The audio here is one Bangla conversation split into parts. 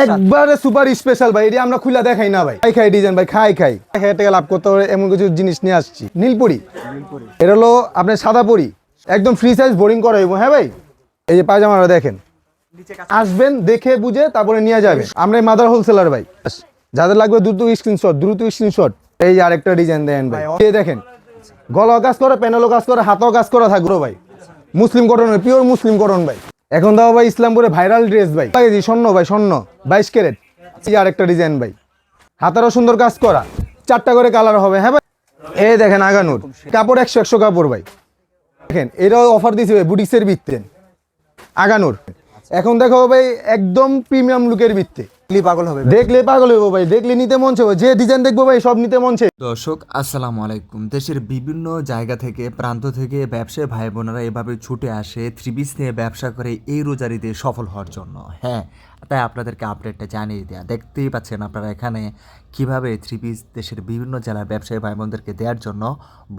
একবারে সুপার স্পেশাল ভাই, এটা আমরা খুলে দেখাই না ভাই। খাই ডিজাইন ভাই, খাই 1000 টাকা লাভ করতে হবে এমন কিছু জিনিস নিয়ে আসছি। নীলপুরি, এটা হলো আপনার সাদা পরি, একদম ফ্রি সাইজ বোরিং করা হইব। হ্যাঁ ভাই, এই যে পায়জামাটা দেখেন, আসবেন দেখে বুঝে তারপরে নিয়ে যাবেন। আমরা মাদার হোলসেলার ভাই, যাদের লাগবে দ্রুত স্ক্রিনশট। এই যে আরেকটা ডিজাইন দেন ভাই, এই দেখেন গলাও কাজ করা, প্যানেলও কাজ করা, হাতও কাজ করা থাকবে ভাই। মুসলিম কটন, পিওর মুসলিম কটন ভাই। এখন দাও ভাই ইসলামপুরে ভাইরাল ড্রেস ভাই, স্বর্ণ ভাই, স্বর্ণ 22 ক্যারেট। এই আরেকটা ডিজাইন ভাই, হাতারও সুন্দর কাজ করা, 4টা করে কালার হবে। হ্যাঁ ভাই, এই দেখেন আগানুর কাপড়, 100 কাপড় ভাই। দেখেন এটাও অফার দিয়েছে ভাই, বুটিক্সের ভিত্তিতে আগানুর। এখন দেখো ভাই একদম প্রিমিয়াম লুকের ভিত্তি, দেখলে পাগল হইব ভাই, দেখলে নিতে মন চাইবে। যে ডিজাইন দেখবো ভাই সব নিতে মন চাই। দর্শক আসসালামু আলাইকুম। দেশের বিভিন্ন জায়গা থেকে, প্রান্ত থেকে ব্যবসায়ী ভাই বোনেরা এভাবে ছুটে আসে থ্রি পিস নিয়ে ব্যবসা করে এই রোজারিতে সফল হওয়ার জন্য। হ্যাঁ, তাই আপনাদেরকে আপডেটটা জানিয়ে দেওয়া। দেখতেই পাচ্ছেন আপনারা এখানে কিভাবে থ্রি পিস দেশের বিভিন্ন জেলার ব্যবসায়ী ভাই বোনদেরকে দেওয়ার জন্য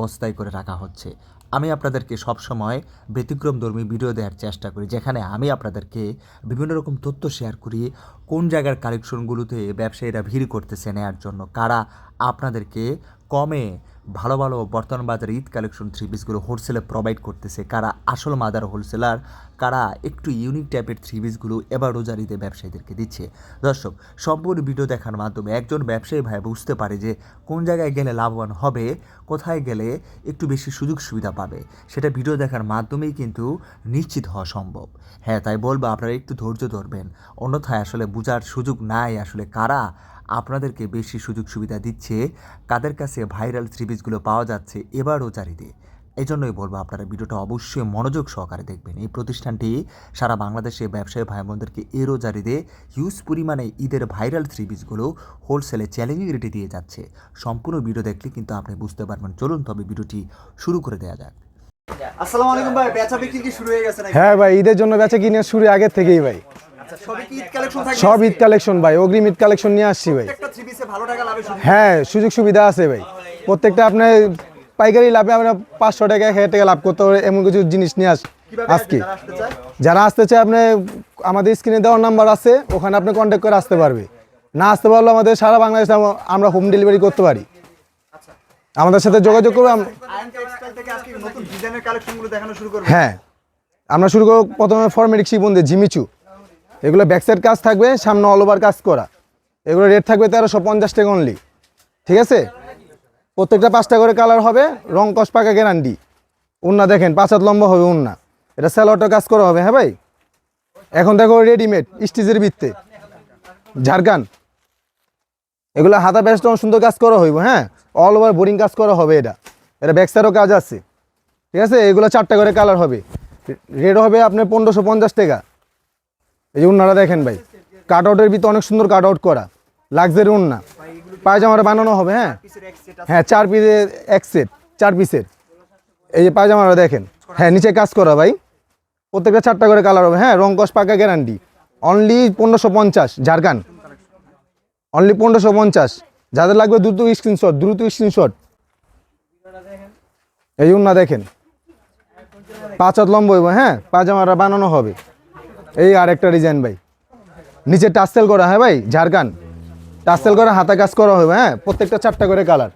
বস্তায় করে রাখা হচ্ছে। আমি আপনাদেরকে সবসময় ব্যতিক্রমধর্মী ভিডিও দেওয়ার চেষ্টা করি, যেখানে আমি আপনাদেরকে বিভিন্ন রকম তথ্য শেয়ার করি, কোন জায়গার কালেকশনগুলোতে ব্যবসায়ীরা ভিড় করতেছে নেওয়ার জন্য, কারা আপনাদেরকে কমে ভালো ভালো বর্তমান বাজারে ঈদ কালেকশন থ্রি পিসগুলো হোলসেলে প্রোভাইড করতেছে, কারা আসল মাদার হোলসেলার, কারা একটু ইউনিক টাইপের থ্রি পিসগুলো এবার রোজার ঈদে ব্যবসায়ীদেরকে দিচ্ছে। দর্শক, সম্পূর্ণ ভিডিও দেখার মাধ্যমে একজন ব্যবসায়ী ভাই বুঝতে পারে যে কোন জায়গায় গেলে লাভবান হবে, কোথায় গেলে একটু বেশি সুযোগ সুবিধা পাবে, সেটা ভিডিও দেখার মাধ্যমেই কিন্তু নিশ্চিত হওয়া সম্ভব। হ্যাঁ, তাই বলবো আপনারা একটু ধৈর্য ধরবেন, অন্যথায় আসলে বোঝার সুযোগ নাই আসলে কারা আপনাদেরকে বেশি সুযোগ সুবিধা দিচ্ছে, কাদের কাছে ভাইরাল থ্রি পিসগুলো পাওয়া যাচ্ছে এবার রোজার ঈদে। এই জন্যই বলবো আপনারা ভিডিওটা অবশ্যই মনোযোগ সহকারে দেখবেন। এই প্রতিষ্ঠানটি সারা বাংলাদেশে ব্যবসায়ী ভাই বোনদেরকে এই রোজার ঈদে হিউজ পরিমাণে ঈদের ভাইরাল থ্রি পিসগুলো হোলসেলে চ্যালেঞ্জিং রেটে দিয়ে যাচ্ছে। সম্পূর্ণ ভিডিও দেখলে কিন্তু আপনি বুঝতে পারবেন। চলুন তবে ভিডিওটি শুরু করে দেওয়া যাক। আসসালামু আলাইকুম ভাই, বেচা বিক্রি কি শুরু হয়ে গেছে নাকি? হ্যাঁ ভাই, ঈদের জন্য বেচা কিনে শুরু আগে থেকেই ভাই। আচ্ছা, সবই কি ঈদ কালেকশন থাকবে? সব ঈদ কালেকশন ভাই, অগ্রিম ঈদ কালেকশন নিয়ে আসছি ভাই। একটা থ্রি পিসে ভালো টাকা লাভের সুযোগ। হ্যাঁ, সুযোগ সুবিধা আছে ভাই। প্রত্যেকটা আপনার পাইকারি লাভে আমরা 500 টাকা 1000 টাকা লাভ করতে হবে এমন কিছু জিনিস নিয়ে আসি কিভাবে আজকে। যারা আসতে চায়? যারা আসতে চায় আপনি আমাদের স্ক্রিনে দেওয়ার নাম্বার আছে, ওখানে আপনি কন্ট্যাক্ট করে আসতে পারবে। না আসতে পারলে আমাদের সারা বাংলাদেশে আমরা হোম ডেলিভারি করতে পারি। আমাদের সাথে যোগাযোগ করবে। আয়ন টেক্সটাইল থেকে আজকে নতুন ডিজাইনের কালেকশনগুলো দেখানো শুরু করব। হ্যাঁ, আমরা শুরু করব প্রথমে ফরমেটিক শিফন দিয়ে জিমিচু। এগুলো ব্যাক সাইড কাজ থাকবে, সামনে অল ওভার কাজ করা। এগুলো রেট থাকবে 1350 টাকা অনলি। ঠিক আছে, প্রত্যেকটা 5টা করে কালার হবে, রং কস পাকা গ্যারান্টি। উন্না দেখেন 5 হাত লম্বা হবে উন্না, এটা স্যালোয়ারটা কাজ করা হবে। হ্যাঁ ভাই, এখন দেখো রেডিমেড স্টিচের ভিত্তে ঝাড়খান, এগুলো হাতা বেস্ট সুন্দর কাজ করা হইব। হ্যাঁ, অল ওভার বোরিং কাজ করা হবে। এটা ব্যাক সাইডও কাজ আছে। ঠিক আছে, এগুলো 4টা করে কালার হবে, রেট হবে আপনার 1550 টাকা। এই যে উন্নাটা দেখেন ভাই, কাট আউটের ভিতরে অনেক সুন্দর কাট আউট করা, লাক্সারি উন্না। পায়জামাটা বানানো হবে। হ্যাঁ পিসের এক সেট আছে। হ্যাঁ, 4 পিসের এক সেট, 4 পিসের। এই যে পায়জামাটা দেখেন, হ্যাঁ নিচে কাজ করা ভাই, প্রত্যেকটা 4টা করে কালার হবে। হ্যাঁ, রং কস পাকা গ্যারান্টি। Only 1550 ঝাড়খান, only 1550। যাদের লাগবে দ্রুত স্ক্রিনশট। এই উন্না দেখেন 5 হাত লম্বা হইব। হ্যাঁ, পায়জামাটা বানানো হবে। এই আরেকটা ডিজাইন ভাই, নিচে টাসেল করা। হ্যাঁ ভাই, ঝাড়খান টাসেল করা, হাতা কাজ করা হবে। হ্যাঁ, প্রত্যেকটা 4টা করে কালার,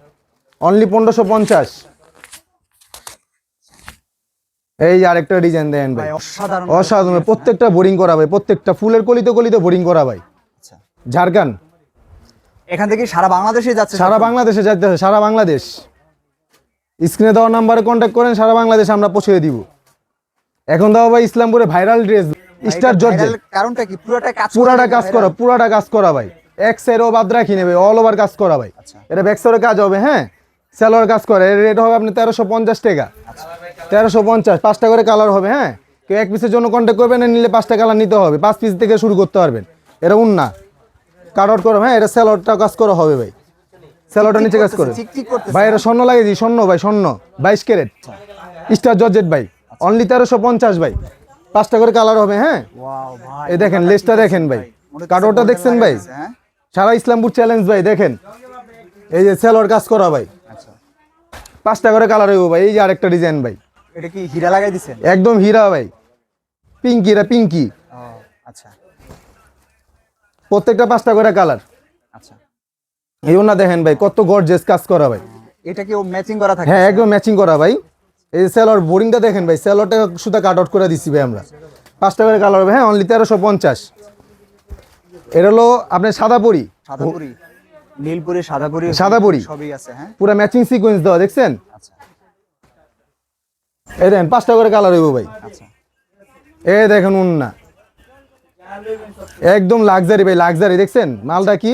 অনলি 1550। এই আরেকটা ডিজাইন দেন ভাই, অসাধারণ। প্রত্যেকটা বোরিং করা ভাই, প্রত্যেকটা ফুলের কলিতে বোরিং করা ভাই। আচ্ছা, ঝাড়খান, এখান থেকে সারা বাংলাদেশে যাচ্ছে। সারা বাংলাদেশে যাইতে হবে, সারা বাংলাদেশ। স্ক্রিনে দেওয়া নাম্বারে কন্ট্যাক্ট করেন, সারা বাংলাদেশে আমরা পৌঁছে দিব। এখন দাও ভাই ইসলামপুরে ভাইরাল ড্রেস স্টার জর্জেট, কারণটা কি? পুরোটা কাজ করা ভাই, এক সাইডও বাদ রাখি নেবে, অল ওভার কাজ করা ভাই। এটা ব্যাক সাইডে কাজ হবে। হ্যাঁ, সেলোয়ার কাজ করে, এর রেট হবে আপনি 1350 টাকা। 1350, 5টা করে কালার হবে। হ্যাঁ, কেউ এক পিসের জন্য কন্ট্যাক্ট করবেন, নিলে 5টা কালার নিতে হবে। 5 পিস থেকে শুরু করতে পারবেন। এটা উন্না কাট আউট করা। হ্যাঁ, এটা সেলোয়ারটা কাজ করা হবে ভাই, সেলোয়ারটা নিচে কাজ করে ভাই। এটা স্বর্ণ লাগিয়েছি, স্বর্ণ ভাই, স্বর্ণ 22 ক্যারেট স্টার জর্জেট ভাই, অনলি 1350 ভাই। 5টা করে কালার হবে। হ্যাঁ, ওয়াও ভাই, এই দেখেন লেসটা দেখেন ভাই, কাট আউটটা দেখছেন ভাই, সারা ইসলামপুর চ্যালেঞ্জ ভাই। দেখেন এই যে সেলোয়ার কাজ করা ভাই। আচ্ছা, 5টা করে কালার হইব ভাই। এই যে আরেকটা ডিজাইন ভাই, এটা কি হীরা লাগাই দিবেন? একদম হীরা ভাই, পিঙ্কি, এটা পিঙ্কি। ও আচ্ছা, প্রত্যেকটা 5টা করে কালার। আচ্ছা, এই ওন্না দেখেন ভাই কত গর্জিয়াস কাজ করা ভাই। এটা কি ম্যাচিং করা থাকে? হ্যাঁ একদম ম্যাচিং করা ভাই। এই সেলর বোরিংটা দেখেন ভাই, সেলরটা সুতা কাট আউট করে দিচ্ছি ভাই আমরা। 5টা করে কালার হবে, হ্যাঁ অনলি 1350। এটা হলো আপনার সাদাপুরি, সাদাপুরি, নীলপুরি, সাদাপুরি, সাদাপুরি। সবই আছে। হ্যাঁ, পুরো ম্যাচিং সিকোয়েন্স দেওয়া, দেখছেন? আচ্ছা এই দেখেন 5টা করে কালার হইব ভাই। আচ্ছা, এই দেখেন উন্না একদম লাক্সারি ভাই, লাক্সারি। দেখছেন মালটা কি?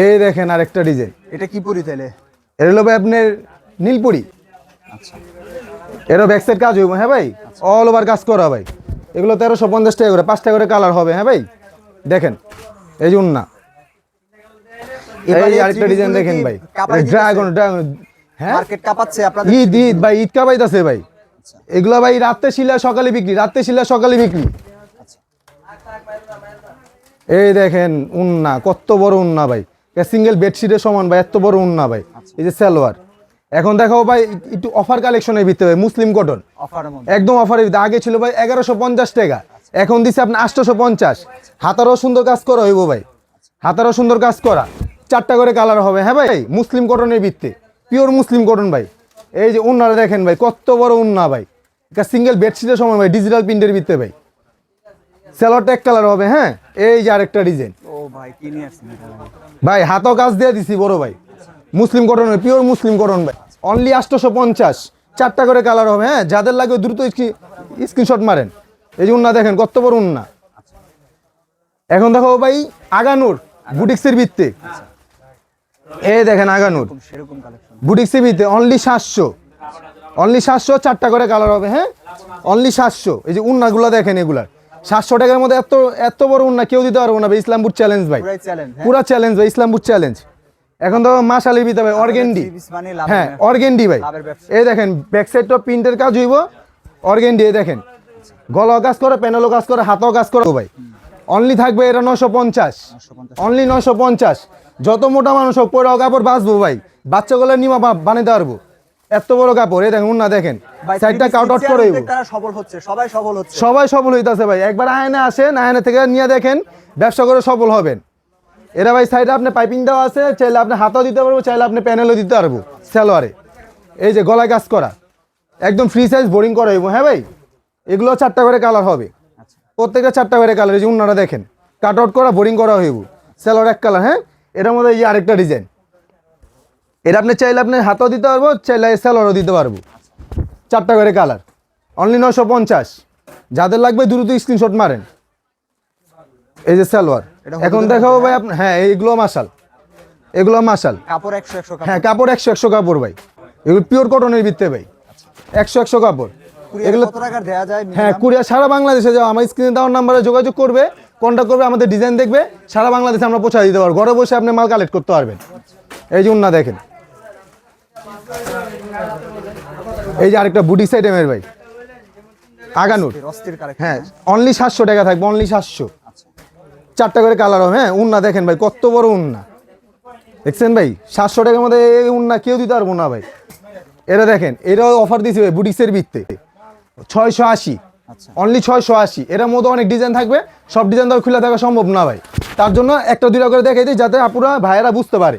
এই দেখেন আরেকটা ডিজাইন। এটা কি পুরি তাইলে? এটা হলো ভাই আপনার নীলপুরি। আচ্ছা, এরও ব্যাক সাইড কাজ হইব, হ্যাঁ ভাই, অল ওভার কাজ করা ভাই। এগুলো 1350 টাকা করে, 5টা করে কালার হবে, হ্যাঁ ভাই। দেখেন এই যে উন্না। এই আরেকটা ডিজাইন দেখেন ভাই, ড্রাগন, ড্রাগন। হ্যাঁ মার্কেট কাঁপাচ্ছে আপনাদের। ঈদ ঈদ ভাই, ঈদ কাপাইতাছে ভাই। এগুলো ভাই রাতে শিলা সকালে বিক্রি, রাতে শিলা সকালে বিক্রি। এই দেখেন উন্না, কত বড় উন্না ভাই, সিঙ্গেল বেডশিটের সমান ভাই, এত বড় উন্না ভাই। এই যে সালোয়ার। এখন দেখাও ভাই একটু অফার কালেকশনের ভিতরে মুসলিম কটন, অফারের মধ্যে একদম অফারের ভিতরে। আগে ছিল ভাই 1150 টাকা, এখন দিচ্ছে আপনি 850। হাতারও সুন্দর কাজ করা হইব ভাই, হাতারও সুন্দর কাজ করা। 4টা করে কালার হবে, হ্যাঁ ভাই, মুসলিম কটনের ভিত্তি, পিওর মুসলিম কটন ভাই। এই যে উন্নাটা দেখেন ভাই, কত বড় উন্না ভাই, এটা সিঙ্গেল বেডশিটের সময় ভাই, ডিজিটাল প্রিন্টের ভিত্তি ভাই। সেলরটা এক কালার হবে, হ্যাঁ। এই যে আরেকটা ডিজাইন ও ভাই, কি নিয়ে আসছেন এটা ভাই? ভাই, হাতও কাজ দিয়ে দিছি বড় ভাই, মুসলিম কটন, পিওর মুসলিম কটন ভাই, অনলি 850। 4টা করে কালার হবে, হ্যাঁ। যাদের লাগবে দ্রুত স্ক্রিনশট মারেন। এই যে উন্না দেখেন কত বড় উন্না। এখন দেখো ভাই আগানুর বুটিক্সের ভিত্তি। এই দেখেন আগানুর সেরকম কালেকশন বুটিক্সের ভিত্তি, অনলি 700, অনলি 700। 4টা করে কালার হবে, হ্যাঁ, অনলি 700। এই যে উন্নাগুলো দেখেন, এগুলার 700 টাকার মধ্যে এত এত বড় উন্না কেউ দিতে পারবো না ভাই। ইসলামপুর চ্যালেঞ্জ ভাই, পুরাই চ্যালেঞ্জ। পুরা চ্যালেঞ্জ ভাই, ইসলামপুর চ্যালেঞ্জ। এখন তো মাশাআল্লাহ ভিতরে ভাই অর্গেন্ডি, মানে লাভ, হ্যাঁ অর্গেন্ডি ভাই। লাভের ব্যবসা। এই দেখেন ব্যাক সাইডটা প্রিন্টের কাজ হইব, অর্গেন্ডি। এই দেখেন গলাও কাজ করে, প্যানেলও কাজ করে, হাতও কাজ করে ভাই। অনলি থাকবে এটা 950, অনলি 950। যত মোটা মানুষ হোক পরে কাপড় বাঁচবো ভাই, বাচ্চাগুলো নিমা বানাইতে পারবো, এত বড় কাপড়। এই দেখেন উন্না দেখেন, সাইডটা কাট আউট করে হইব। তারা সফল হচ্ছে, সবাই সফল হচ্ছে, সবাই সফল হইতাছে ভাই। একবার আয়না আসেন, আয়না থেকে নিয়ে দেখেন, ব্যবসা করে সফল হবেন। এরা ভাই সাইডে আপনি পাইপিং দেওয়া আছে, চাইলে আপনি হাতও দিতে পারবো, চাইলে আপনি প্যানেলও দিতে পারবো সালোয়ারে। এই যে গলায় কাজ করা, একদম ফ্রি সাইজ বোরিং করা হইব, হ্যাঁ ভাই। এগুলো 4টা করে কালার হবে, প্রত্যেকটা 4টা করে কালার। এই যে উন্নাটা দেখেন কাট আউট করা, বোরিং করা হইব, সালোয়ার এক কালার, হ্যাঁ। এটার মধ্যে এই আরেকটা ডিজাইন, এটা আপনি চাইলে আপনি হাতও দিতে পারবো, চাইলে সালোয়ারও দিতে পারবো। 4টা করে কালার, অনলি 950। যাদের লাগবে দ্রুত স্ক্রিনশট মারেন। এই যে সালোয়ার। এখন দেখাবো ভাই আপনি, হ্যাঁ এইগুলো মাশাল, এগুলো মাশাল। কাপড় 100 কাপড়। হ্যাঁ কাপড় 100 কাপড় ভাই, এগুলো পিওর কটনের ভিত্তি ভাই, 100 কাপড়। এগুলো কত টাকা দেয়া যায়? হ্যাঁ কুরিয়ার সারা বাংলাদেশে যাও, আমার স্ক্রিনে দেওয়ার নাম্বারে যোগাযোগ করবে, কন্ট্যাক্ট করবে, আমাদের ডিজাইন দেখবে, সারা বাংলাদেশে আমরা পৌঁছে দিতে পারবো। ঘরে বসে আপনি মাল কালেক্ট করতে পারবেন। এই যে উন্না দেখেন, এই যে আরেকটা বুটিক আইটেমের ভাই, আগানুর। অস্থির কালেকশন। হ্যাঁ অনলি 700 টাকা থাকবে, অনলি 700। 4টা করে কালার হবে, হ্যাঁ। উন্না দেখেন ভাই কত বড় উন্না, দেখছেন ভাই। 700 টাকার মধ্যে এই উন্না কেউ দিতে পারবো না ভাই। এটা দেখেন, এটাও অফার দিয়েছে ভাই বুটিক্সের ভিত্তি, 680, অনলি 680। এটার মধ্যে অনেক ডিজাইন থাকবে, সব ডিজাইন তো খুলে থাকা সম্ভব না ভাই। তার জন্য একটা দুইটা করে দেখাই দিই, যাতে আপুরা ভাইয়েরা বুঝতে পারে।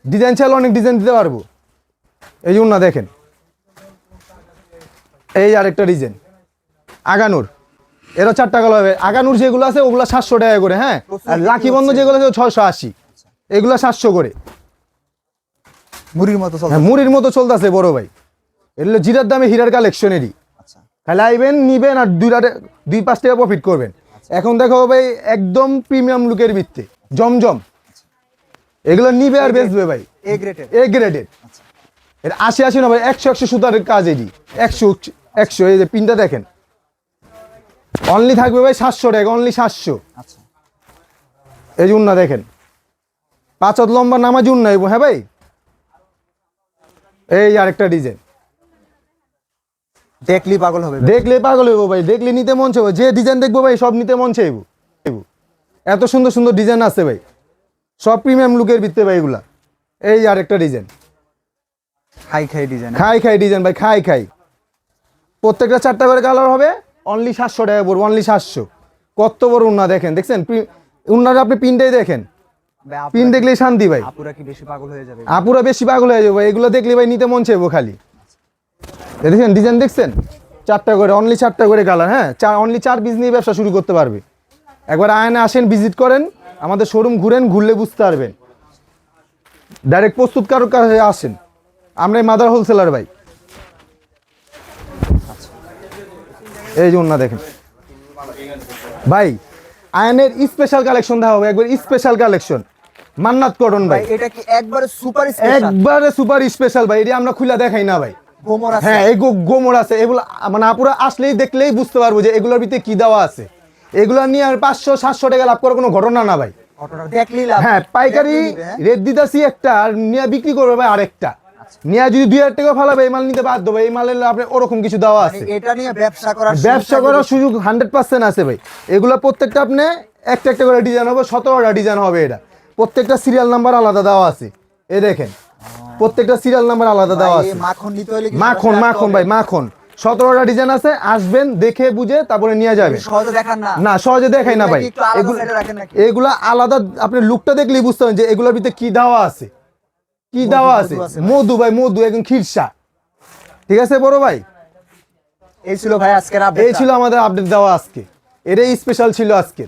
ডিজাইন চাইলে অনেক ডিজাইন দিতে পারবো। এই যে উন্না দেখেন, এই আরেকটা ডিজাইন আগানুর, এরও 4টা কালার হবে। আগানুর যেগুলো আছে ওগুলো 700 টাকা করে, হ্যাঁ। আর লাকি বন্ধ যেগুলো আছে 680, এগুলো 700 করে। মুড়ির মতো চলছে। হ্যাঁ মুড়ির মতো চলতেছে বড় ভাই। এগুলো জিরার দামে হীরার কালেকশনেরই। আচ্ছা, খালি আইবেন, নিবেন, আর 2-5 টাকা প্রফিট করবেন। এখন দেখো ভাই একদম প্রিমিয়াম লুকের ভিত্তি, জমজম। এগুলো নিবে আর বেচবে ভাই, এ গ্রেডের। এ গ্রেডের। এর 80 না ভাই, 100 সুতার কাজ এটি, 100। এই যে পিনটা দেখেন, অনলি থাকবে ভাই 700 টাকা, অনলি 700। আচ্ছা, এই যে উন্না দেখেন, 5 হাত লম্বা নামাজি উন্না, হ্যাঁ ভাই। এই আরেকটা ডিজাইন, দেখলি পাগল হবে। দেখলে পাগল হইব ভাই, দেখলে নিতে মন চাইব। যে ডিজাইন দেখবো ভাই সব নিতে মন চাইব। এত সুন্দর সুন্দর ডিজাইন আছে ভাই, সব প্রিমিয়াম লুকের ভিত্তি ভাই এগুলা। এই আরেকটা ডিজাইন, খাই খাই ডিজাইন। খাই খাই ডিজাইন ভাই, খাই খাই। প্রত্যেকটা 4টা করে কালার হবে, অনলি 700 টাকা পড়বে, অনলি 700। কত বড় উন্না দেখেন, দেখছেন উন্নাটা আপনি পিনটাই দেখেন, ভাই পিন দেখলেই শান্তি ভাই। আপুরা কি বেশি পাগল হয়ে যাবে? আপুরা বেশি পাগল হয়ে যাবো এগুলো দেখলে ভাই, নিতে মন চাইবো খালি। দেখছেন ডিজাইন দেখছেন, 4টা করে, অনলি 4টা করে কালার। হ্যাঁ, অনলি 4 পিস নিয়ে ব্যবসা শুরু করতে পারবে। একবার আয়নে আসেন, ভিজিট করেন, আমাদের শোরুম ঘুরেন, ঘুরলে বুঝতে পারবেন। ডাইরেক্ট প্রস্তুতকারক কাছে আসেন, আমরাই মাদার হোলসেলার ভাই। এই যে ওন্না দেখেন ভাই, আয়নের স্পেশাল কালেকশন দেওয়া হবে, একবার স্পেশাল কালেকশন, মান্নাত কটন ভাই। ভাই এটা কি একবারে সুপার স্পেশাল? একবারে সুপার স্পেশাল ভাই, এটা আমরা খুলে দেখাই না ভাই। গোমর আছে? হ্যাঁ, এই গোমর আছে, এগুলো মানে আপুরা আসলেই দেখলেই বুঝতে পারবো যে এগুলোর ভিতরে কি দেওয়া আছে। এগুলো নিয়ে আর 500-700 টাকা লাভ করার কোনো ঘটনা না ভাই। ঘটনা দেখলেই লাভ। হ্যাঁ, পাইকারি দেখলেই নিবে, হ্যাঁ? রেট দিতেছি একটা, আর নিয়ে বিক্রি করবে ভাই আরেকটা। নিয়ে যদি 2000 টাকা ফালাবে, এই মাল নিতে বাধ্য ভাই। এই মালের আপনি ওরকম কিছু দেওয়া আছে। মানে এটা নিয়ে ব্যবসা করার ব্যবসা করার সুযোগ 100% আছে ভাই। এগুলো প্রত্যেকটা আপনি একটা একটা করে ডিজাইন হবে, 17টা ডিজাইন হবে। এটা প্রত্যেকটা সিরিয়াল নাম্বার আলাদা দেওয়া আছে। এই দেখেন, প্রত্যেকটা সিরিয়াল নাম্বার আলাদা দেওয়া আছে। মাখন নিতে হলে কি মাখন মাখন ভাই, মাখন 17টা ডিজাইন আছে। আসবেন, দেখে বুঝে তারপরে নিয়ে যাবেন। সহজে দেখান না? না, সহজে দেখাই না ভাই। একটু আলাদা সাইডে রাখেন নাকি? এগুলা আলাদা, আপনি লুকটা দেখলেই বুঝতে পারবেন যে এগুলোর ভিতরে কি দেওয়া আছে, কি দেওয়া আছে। মধু ভাই, মধু একদম খিরসা। ঠিক আছে বড় ভাই, এই ছিল ভাই আজকের আপডেট। এই ছিল আমাদের আপডেট দেওয়া আজকে, এটাই স্পেশাল ছিল আজকে।